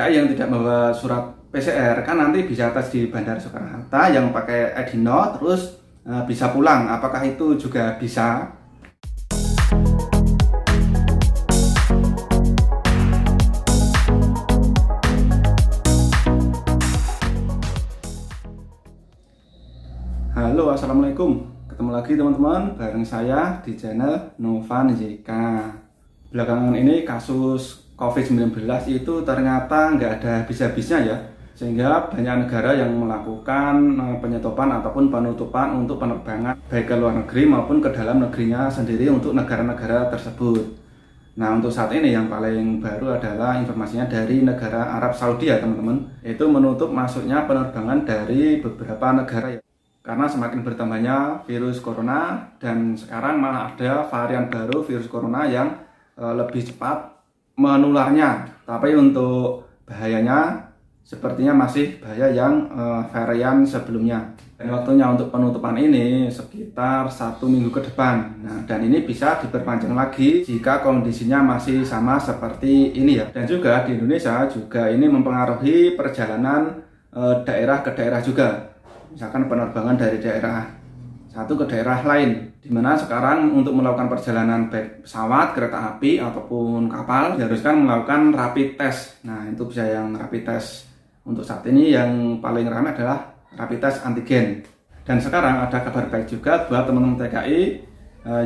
TKI yang tidak membawa surat PCR kan nanti bisa tes di Bandara Soekarno-Hatta yang pakai Edino terus bisa pulang. Apakah itu juga bisa? Halo, assalamualaikum. Ketemu lagi teman-teman bareng saya di channel Novan JK. Belakangan ini kasus COVID-19 itu ternyata nggak ada habis-habisnya ya, sehingga banyak negara yang melakukan penyetopan ataupun penutupan untuk penerbangan baik ke luar negeri maupun ke dalam negerinya sendiri untuk negara-negara tersebut. Nah, untuk saat ini yang paling baru adalah informasinya dari negara Arab Saudi ya teman-teman, itu menutup masuknya penerbangan dari beberapa negara ya. Karena semakin bertambahnya virus corona dan sekarang malah ada varian baru virus corona yang lebih cepat menularnya, tapi untuk bahayanya sepertinya masih bahaya yang varian sebelumnya. Dan waktunya untuk penutupan ini sekitar 1 minggu ke depan. Nah, dan ini bisa diperpanjang lagi jika kondisinya masih sama seperti ini ya. Dan juga di Indonesia juga ini mempengaruhi perjalanan daerah ke daerah juga. Misalkan penerbangan dari daerah satu ke daerah lain, dimana sekarang untuk melakukan perjalanan baik pesawat, kereta api ataupun kapal diharuskan melakukan rapid test. Nah, itu bisa yang rapid test. Untuk saat ini yang paling ramai adalah rapid test antigen. Dan sekarang ada kabar baik juga buat teman-teman TKI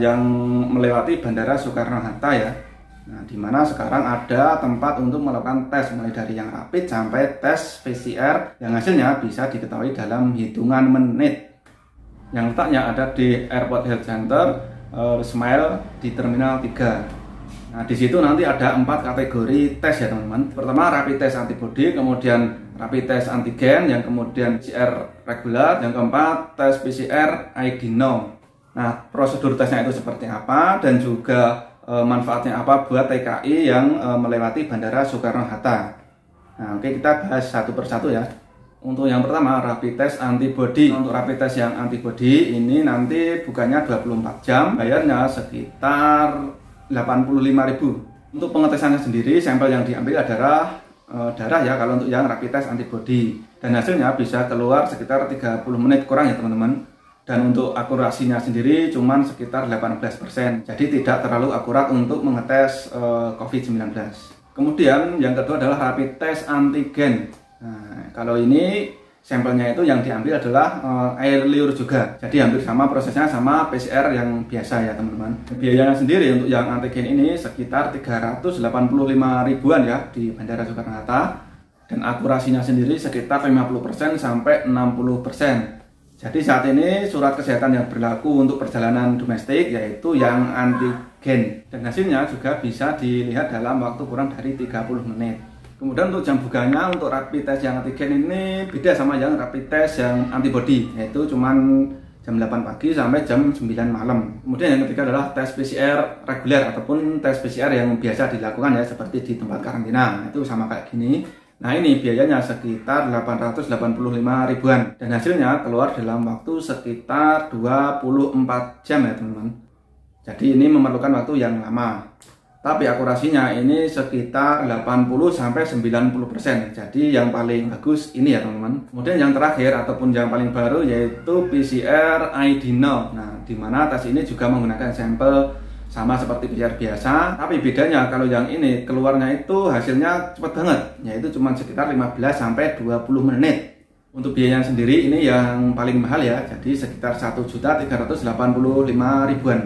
yang melewati Bandara Soekarno-Hatta ya. Nah, dimana sekarang ada tempat untuk melakukan tes mulai dari yang rapid sampai tes PCR yang hasilnya bisa diketahui dalam hitungan menit. Yang letaknya ada di Airport Health Center Smile di Terminal 3. Nah, di situ nanti ada 4 kategori tes ya teman-teman. Pertama rapid test antibody, kemudian rapid test antigen, yang kemudian PCR regular, yang keempat tes PCR ID-No. Nah, prosedur tesnya itu seperti apa dan juga manfaatnya apa buat TKI yang melewati Bandara Soekarno-Hatta. Nah, oke, kita bahas satu persatu ya. Untuk yang pertama rapid test antibody. Untuk rapid test yang antibody ini nanti bukannya 24 jam, bayarnya sekitar 85.000. Untuk pengetesannya sendiri sampel yang diambil adalah darah ya kalau untuk yang rapid test antibody. Dan hasilnya bisa keluar sekitar 30 menit kurang ya teman-teman. Dan untuk akurasinya sendiri cuman sekitar 18%. Jadi tidak terlalu akurat untuk mengetes COVID-19. Kemudian yang kedua adalah rapid test antigen. Nah, kalau ini sampelnya itu yang diambil adalah air liur juga. Jadi hampir sama prosesnya sama PCR yang biasa ya teman-teman. Biayanya sendiri untuk yang antigen ini sekitar 385 ribuan ya di Bandara Soekarno-Hatta. Dan akurasinya sendiri sekitar 50% sampai 60%. Jadi saat ini surat kesehatan yang berlaku untuk perjalanan domestik yaitu yang antigen. Dan hasilnya juga bisa dilihat dalam waktu kurang dari 30 menit. Kemudian untuk jam bukanya untuk rapid test yang antigen ini beda sama yang rapid test yang antibody, yaitu cuman jam 8 pagi sampai jam 9 malam. Kemudian yang ketiga adalah tes PCR reguler ataupun tes PCR yang biasa dilakukan ya seperti di tempat karantina. Itu sama kayak gini. Nah, ini biayanya sekitar 885 ribuan dan hasilnya keluar dalam waktu sekitar 24 jam ya teman-teman. Jadi ini memerlukan waktu yang lama. Tapi akurasinya ini sekitar 80-90%. Jadi yang paling bagus ini ya teman-teman. Kemudian yang terakhir ataupun yang paling baru yaitu PCR ID-No. Nah, di mana tes ini juga menggunakan sampel sama seperti PCR biasa, tapi bedanya kalau yang ini keluarnya itu hasilnya cepat banget, yaitu cuma sekitar 15-20 menit. Untuk biayanya sendiri ini yang paling mahal ya, jadi sekitar 1.385 ribuan.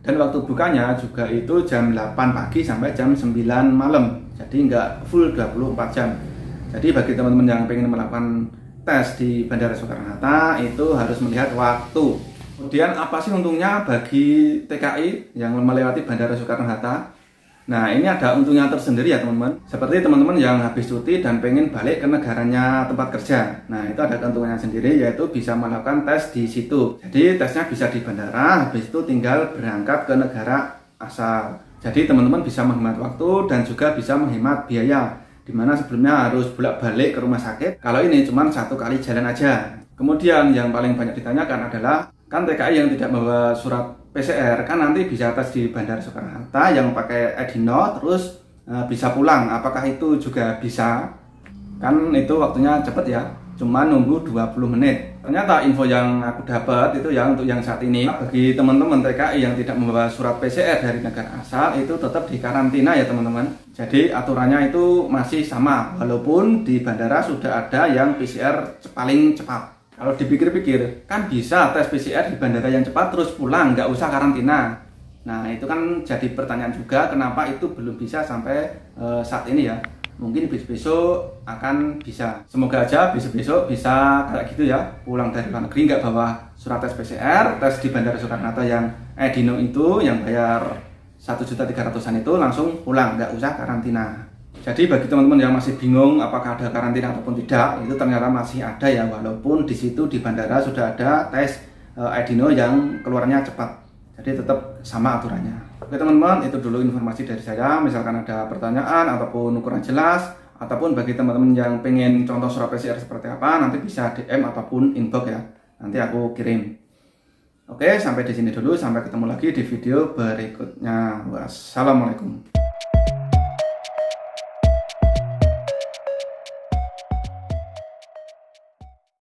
Dan waktu bukanya juga itu jam 8 pagi sampai jam 9 malam, jadi nggak full 24 jam. Jadi bagi teman-teman yang pengen melakukan tes di Bandara Soekarno-Hatta itu harus melihat waktu. Kemudian apa sih untungnya bagi TKI yang melewati Bandara Soekarno-Hatta? Nah, ini ada untungnya tersendiri ya teman-teman. Seperti teman-teman yang habis cuti dan pengen balik ke negaranya tempat kerja. Nah, itu ada keuntungannya sendiri yaitu bisa melakukan tes di situ. Jadi tesnya bisa di bandara, habis itu tinggal berangkat ke negara asal. Jadi teman-teman bisa menghemat waktu dan juga bisa menghemat biaya. Dimana sebelumnya harus bolak-balik ke rumah sakit. Kalau ini cuma 1 kali jalan aja. Kemudian yang paling banyak ditanyakan adalah kan TKI yang tidak membawa surat PCR kan nanti bisa tes di Bandara Soekarno-Hatta yang pakai ID-No terus bisa pulang. Apakah itu juga bisa? Kan itu waktunya cepet ya, cuma nunggu 20 menit. Ternyata info yang aku dapat itu ya untuk yang saat ini, bagi teman-teman TKI yang tidak membawa surat PCR dari negara asal itu tetap di karantina ya teman-teman. Jadi aturannya itu masih sama, walaupun di bandara sudah ada yang PCR paling cepat. Kalau dipikir-pikir, kan bisa tes PCR di bandara yang cepat terus pulang, nggak usah karantina. Nah itu kan jadi pertanyaan juga, kenapa itu belum bisa sampai saat ini ya. Mungkin besok-besok akan bisa. Semoga aja besok-besok bisa kayak gitu ya, pulang dari luar negeri nggak bawa surat tes PCR, tes di Bandara Soekarno-Hatta yang Dino itu, yang bayar 1.300.000-an itu langsung pulang, nggak usah karantina. Jadi bagi teman-teman yang masih bingung apakah ada karantina ataupun tidak, itu ternyata masih ada ya, walaupun di situ di bandara sudah ada tes Dino yang keluarnya cepat. Jadi tetap sama aturannya. Oke teman-teman, itu dulu informasi dari saya. Misalkan ada pertanyaan ataupun ukuran jelas, ataupun bagi teman-teman yang pengen contoh surat PCR seperti apa, nanti bisa DM ataupun inbox ya. Nanti aku kirim. Oke, sampai di sini dulu. Sampai ketemu lagi di video berikutnya. Wassalamualaikum.